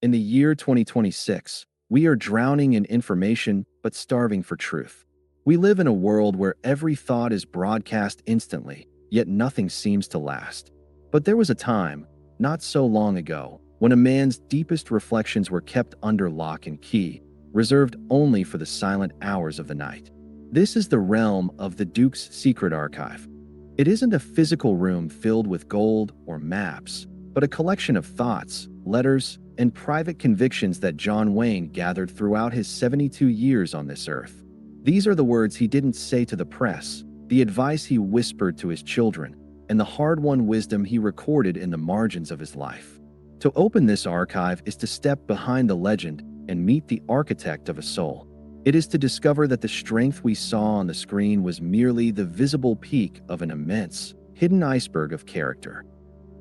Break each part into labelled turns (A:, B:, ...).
A: In the year 2026, we are drowning in information but starving for truth. We live in a world where every thought is broadcast instantly, yet nothing seems to last. But there was a time, not so long ago, when a man's deepest reflections were kept under lock and key, reserved only for the silent hours of the night. This is the realm of the Duke's secret archive. It isn't a physical room filled with gold or maps, but a collection of thoughts, letters, and private convictions that John Wayne gathered throughout his 72 years on this earth. These are the words he didn't say to the press, the advice he whispered to his children, and the hard-won wisdom he recorded in the margins of his life. To open this archive is to step behind the legend and meet the architect of a soul. It is to discover that the strength we saw on the screen was merely the visible peak of an immense, hidden iceberg of character.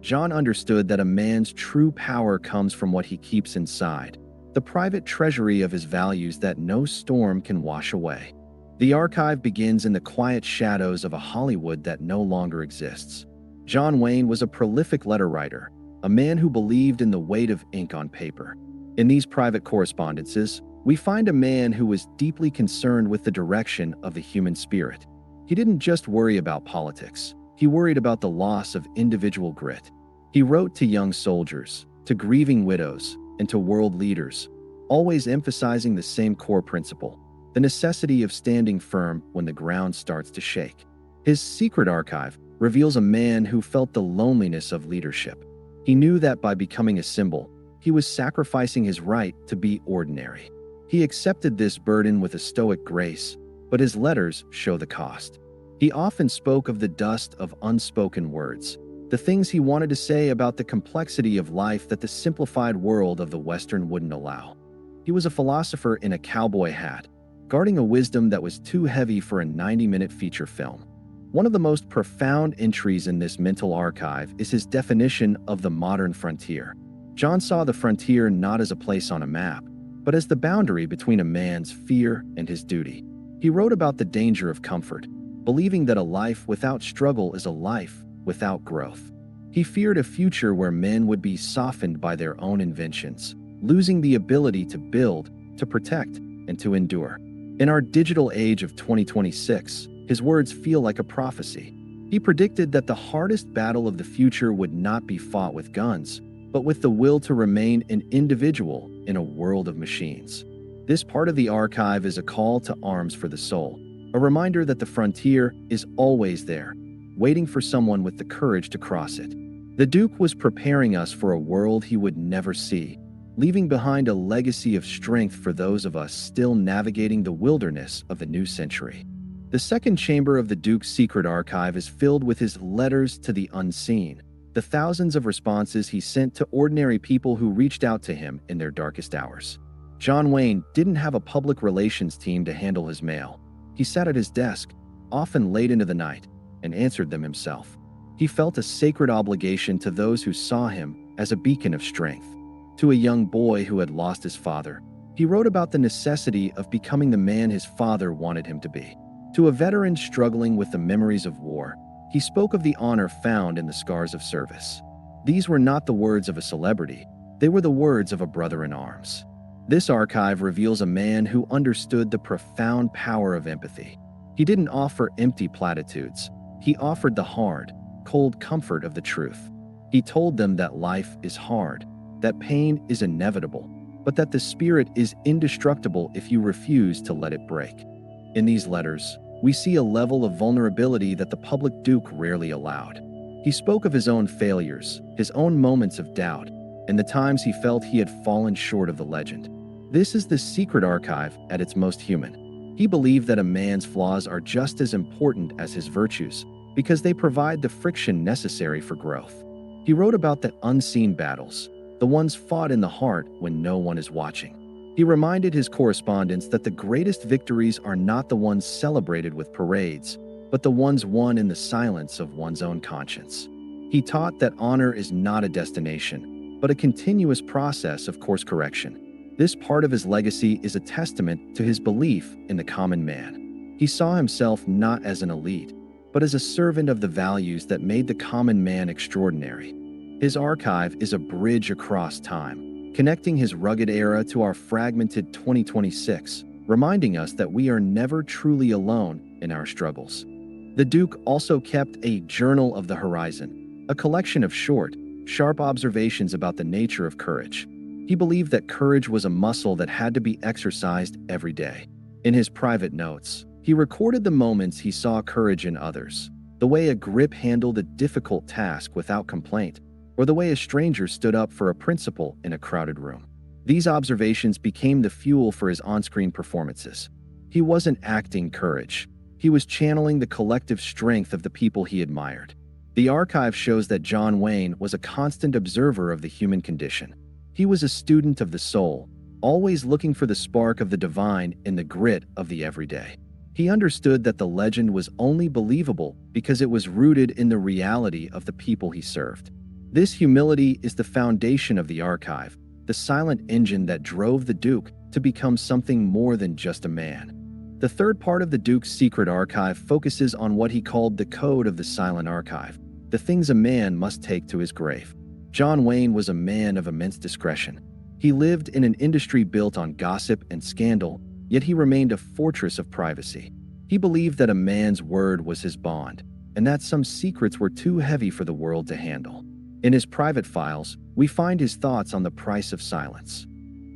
A: John understood that a man's true power comes from what he keeps inside, the private treasury of his values that no storm can wash away. The archive begins in the quiet shadows of a Hollywood that no longer exists. John Wayne was a prolific letter writer, a man who believed in the weight of ink on paper. In these private correspondences, we find a man who was deeply concerned with the direction of the human spirit. He didn't just worry about politics. He worried about the loss of individual grit. He wrote to young soldiers, to grieving widows, and to world leaders, always emphasizing the same core principle: the necessity of standing firm when the ground starts to shake. His secret archive reveals a man who felt the loneliness of leadership. He knew that by becoming a symbol, he was sacrificing his right to be ordinary. He accepted this burden with a stoic grace, but his letters show the cost. He often spoke of the dust of unspoken words, the things he wanted to say about the complexity of life that the simplified world of the Western wouldn't allow. He was a philosopher in a cowboy hat, guarding a wisdom that was too heavy for a 90-minute feature film. One of the most profound entries in this mental archive is his definition of the modern frontier. John saw the frontier not as a place on a map, but as the boundary between a man's fear and his duty. He wrote about the danger of comfort, believing that a life without struggle is a life without growth. He feared a future where men would be softened by their own inventions, losing the ability to build, to protect, and to endure. In our digital age of 2026, his words feel like a prophecy. He predicted that the hardest battle of the future would not be fought with guns, but with the will to remain an individual in a world of machines. This part of the archive is a call to arms for the soul, a reminder that the frontier is always there, waiting for someone with the courage to cross it. The Duke was preparing us for a world he would never see, leaving behind a legacy of strength for those of us still navigating the wilderness of the new century. The second chamber of the Duke's secret archive is filled with his letters to the unseen, the thousands of responses he sent to ordinary people who reached out to him in their darkest hours. John Wayne didn't have a public relations team to handle his mail. He sat at his desk, often late into the night, and answered them himself. He felt a sacred obligation to those who saw him as a beacon of strength. To a young boy who had lost his father, he wrote about the necessity of becoming the man his father wanted him to be. To a veteran struggling with the memories of war, he spoke of the honor found in the scars of service. These were not the words of a celebrity, they were the words of a brother in arms. This archive reveals a man who understood the profound power of empathy. He didn't offer empty platitudes. He offered the hard, cold comfort of the truth. He told them that life is hard, that pain is inevitable, but that the spirit is indestructible if you refuse to let it break. In these letters, we see a level of vulnerability that the public Duke rarely allowed. He spoke of his own failures, his own moments of doubt, and the times he felt he had fallen short of the legend. This is the secret archive at its most human. He believed that a man's flaws are just as important as his virtues because they provide the friction necessary for growth. He wrote about the unseen battles, the ones fought in the heart when no one is watching. He reminded his correspondents that the greatest victories are not the ones celebrated with parades, but the ones won in the silence of one's own conscience. He taught that honor is not a destination, but a continuous process of course correction. This part of his legacy is a testament to his belief in the common man. He saw himself not as an elite, but as a servant of the values that made the common man extraordinary. His archive is a bridge across time, connecting his rugged era to our fragmented 2026, reminding us that we are never truly alone in our struggles. The Duke also kept a Journal of the Horizon, a collection of short, sharp observations about the nature of courage. He believed that courage was a muscle that had to be exercised every day. In his private notes, he recorded the moments he saw courage in others, the way a grip handled a difficult task without complaint, or the way a stranger stood up for a principle in a crowded room. These observations became the fuel for his on-screen performances. He wasn't acting courage. He was channeling the collective strength of the people he admired. The archive shows that John Wayne was a constant observer of the human condition. He was a student of the soul, always looking for the spark of the divine in the grit of the everyday. He understood that the legend was only believable because it was rooted in the reality of the people he served. This humility is the foundation of the archive, the silent engine that drove the Duke to become something more than just a man. The third part of the Duke's secret archive focuses on what he called the code of the silent archive, the things a man must take to his grave. John Wayne was a man of immense discretion. He lived in an industry built on gossip and scandal, yet he remained a fortress of privacy. He believed that a man's word was his bond, and that some secrets were too heavy for the world to handle. In his private files, we find his thoughts on the price of silence.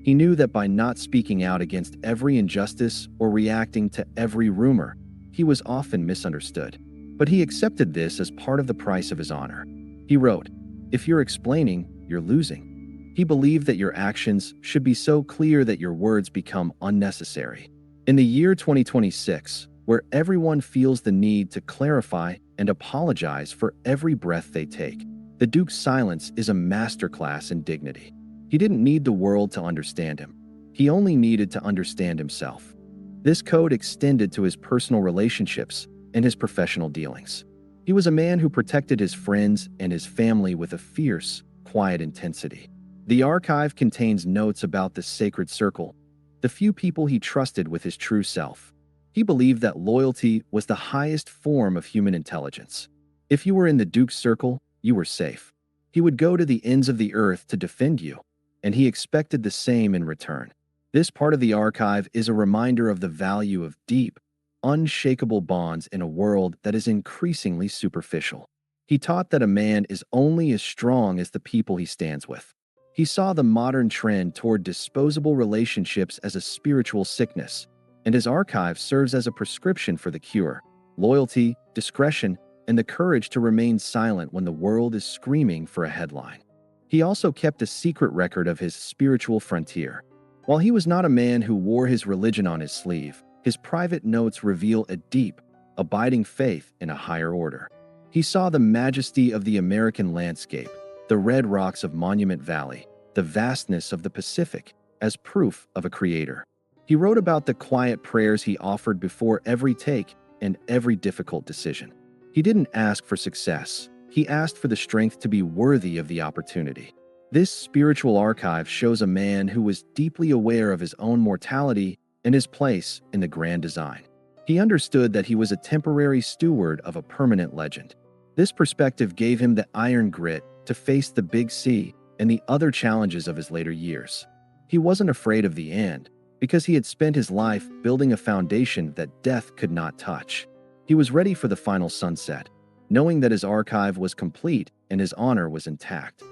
A: He knew that by not speaking out against every injustice or reacting to every rumor, he was often misunderstood. But he accepted this as part of the price of his honor. He wrote, "If you're explaining, you're losing." He believed that your actions should be so clear that your words become unnecessary. In the year 2026, where everyone feels the need to clarify and apologize for every breath they take, the Duke's silence is a masterclass in dignity. He didn't need the world to understand him. He only needed to understand himself. This code extended to his personal relationships and his professional dealings. He was a man who protected his friends and his family with a fierce, quiet intensity. The archive contains notes about the sacred circle, the few people he trusted with his true self. He believed that loyalty was the highest form of human intelligence. If you were in the Duke's circle, you were safe. He would go to the ends of the earth to defend you, and he expected the same in return. This part of the archive is a reminder of the value of deep, unshakable bonds in a world that is increasingly superficial. He taught that a man is only as strong as the people he stands with. He saw the modern trend toward disposable relationships as a spiritual sickness, and his archive serves as a prescription for the cure: loyalty, discretion, and the courage to remain silent when the world is screaming for a headline. He also kept a secret record of his spiritual frontier. While he was not a man who wore his religion on his sleeve, his private notes reveal a deep, abiding faith in a higher order. He saw the majesty of the American landscape, the red rocks of Monument Valley, the vastness of the Pacific, as proof of a creator. He wrote about the quiet prayers he offered before every take and every difficult decision. He didn't ask for success. He asked for the strength to be worthy of the opportunity. This spiritual archive shows a man who was deeply aware of his own mortality and his place in the grand design. He understood that he was a temporary steward of a permanent legend. This perspective gave him the iron grit to face the big C and the other challenges of his later years. He wasn't afraid of the end, because he had spent his life building a foundation that death could not touch. He was ready for the final sunset, knowing that his archive was complete and his honor was intact.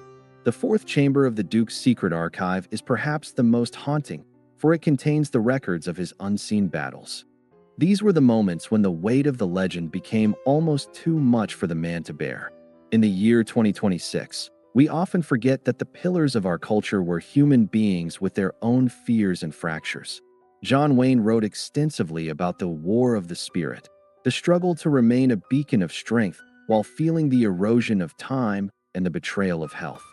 A: The fourth chamber of the Duke's secret archive is perhaps the most haunting, for it contains the records of his unseen battles. These were the moments when the weight of the legend became almost too much for the man to bear. In the year 2026, we often forget that the pillars of our culture were human beings with their own fears and fractures. John Wayne wrote extensively about the war of the spirit, the struggle to remain a beacon of strength while feeling the erosion of time and the betrayal of health.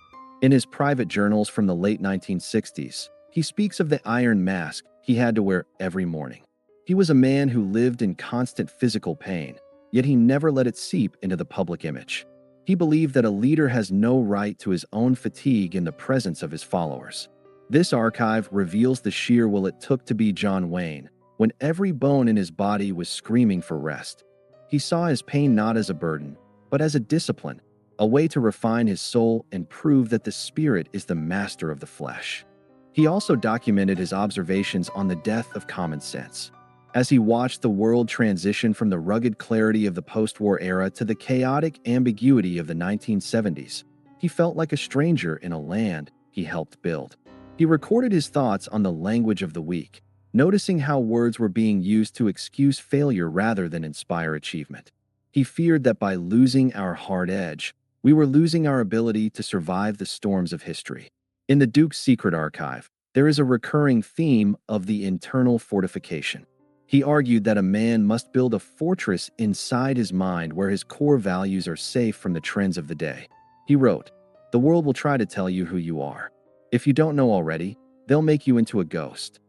A: In his private journals from the late 1960s, he speaks of the iron mask he had to wear every morning. He was a man who lived in constant physical pain, yet he never let it seep into the public image. He believed that a leader has no right to his own fatigue in the presence of his followers. This archive reveals the sheer will it took to be John Wayne, when every bone in his body was screaming for rest. He saw his pain not as a burden, but as a discipline, a way to refine his soul and prove that the spirit is the master of the flesh. He also documented his observations on the death of common sense. As he watched the world transition from the rugged clarity of the post-war era to the chaotic ambiguity of the 1970s, he felt like a stranger in a land he helped build. He recorded his thoughts on the language of the weak, noticing how words were being used to excuse failure rather than inspire achievement. He feared that by losing our hard edge, we were losing our ability to survive the storms of history. In the Duke's Secret Archive, there is a recurring theme of the internal fortification. He argued that a man must build a fortress inside his mind where his core values are safe from the trends of the day. He wrote, "The world will try to tell you who you are. If you don't know already, they'll make you into a ghost."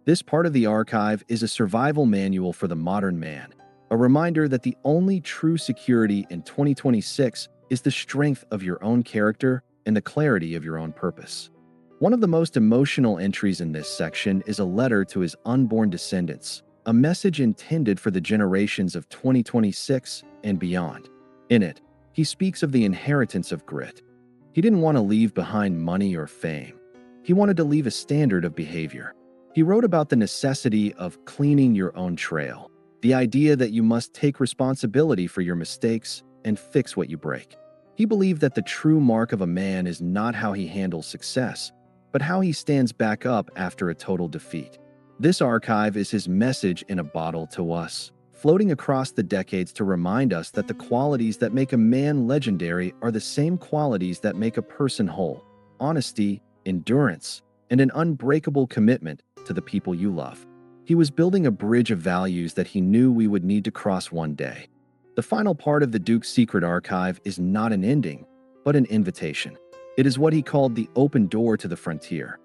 A: This part of the archive is a survival manual for the modern man, a reminder that the only true security in 2026 is the strength of your own character and the clarity of your own purpose. One of the most emotional entries in this section is a letter to his unborn descendants, a message intended for the generations of 2026 and beyond. In it, he speaks of the inheritance of grit. He didn't want to leave behind money or fame. He wanted to leave a standard of behavior. He wrote about the necessity of cleaning your own trail, the idea that you must take responsibility for your mistakes and fix what you break. He believed that the true mark of a man is not how he handles success, but how he stands back up after a total defeat. This archive is his message in a bottle to us, floating across the decades to remind us that the qualities that make a man legendary are the same qualities that make a person whole: honesty, endurance, and an unbreakable commitment to the people you love. He was building a bridge of values that he knew we would need to cross one day. The final part of the Duke's Secret Archive is not an ending, but an invitation. It is what he called the open door to the frontier.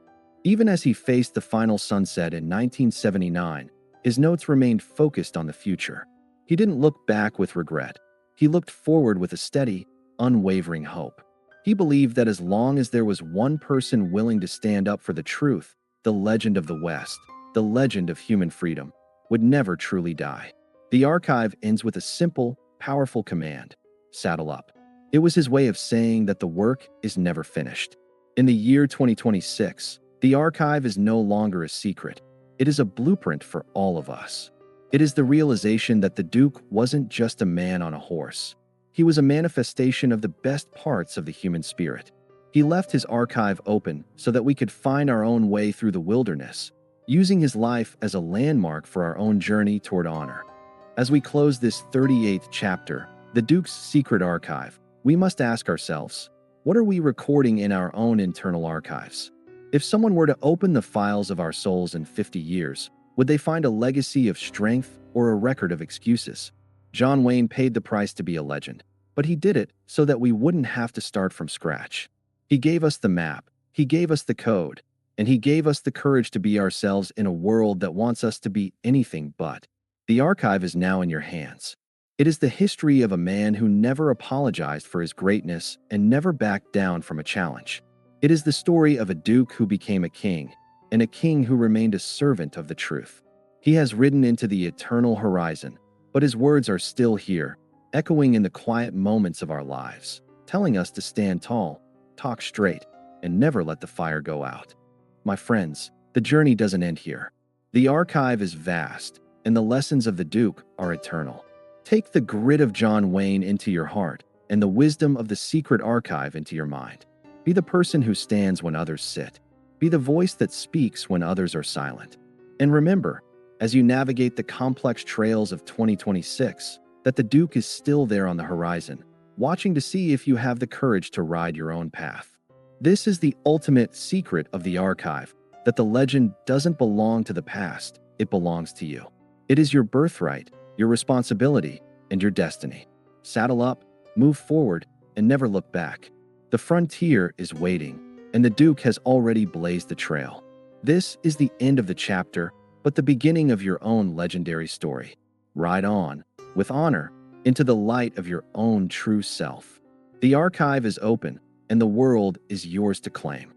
A: Even as he faced the final sunset in 1979, his notes remained focused on the future. He didn't look back with regret. He looked forward with a steady, unwavering hope. He believed that as long as there was one person willing to stand up for the truth, the legend of the West, the legend of human freedom, would never truly die. The archive ends with a simple, powerful command: saddle up. It was his way of saying that the work is never finished. In the year 2026, the archive is no longer a secret. It is a blueprint for all of us. It is the realization that the Duke wasn't just a man on a horse. He was a manifestation of the best parts of the human spirit. He left his archive open so that we could find our own way through the wilderness, using his life as a landmark for our own journey toward honor. As we close this 38th chapter, the Duke's Secret Archive, we must ask ourselves, what are we recording in our own internal archives? If someone were to open the files of our souls in 50 years, would they find a legacy of strength or a record of excuses? John Wayne paid the price to be a legend, but he did it so that we wouldn't have to start from scratch. He gave us the map, he gave us the code, and he gave us the courage to be ourselves in a world that wants us to be anything but. The archive is now in your hands. It is the history of a man who never apologized for his greatness and never backed down from a challenge. It is the story of a duke who became a king, and a king who remained a servant of the truth. He has ridden into the eternal horizon, but his words are still here, echoing in the quiet moments of our lives, telling us to stand tall, talk straight, and never let the fire go out. My friends, the journey doesn't end here. The archive is vast, and the lessons of the Duke are eternal. Take the grit of John Wayne into your heart, and the wisdom of the Secret Archive into your mind. Be the person who stands when others sit. Be the voice that speaks when others are silent. And remember, as you navigate the complex trails of 2026, that the Duke is still there on the horizon, watching to see if you have the courage to ride your own path. This is the ultimate secret of the archive, that the legend doesn't belong to the past, it belongs to you. It is your birthright, your responsibility, and your destiny. Saddle up, move forward, and never look back. The frontier is waiting, and the Duke has already blazed the trail. This is the end of the chapter, but the beginning of your own legendary story. Ride on, with honor, into the light of your own true self. The archive is open, and the world is yours to claim.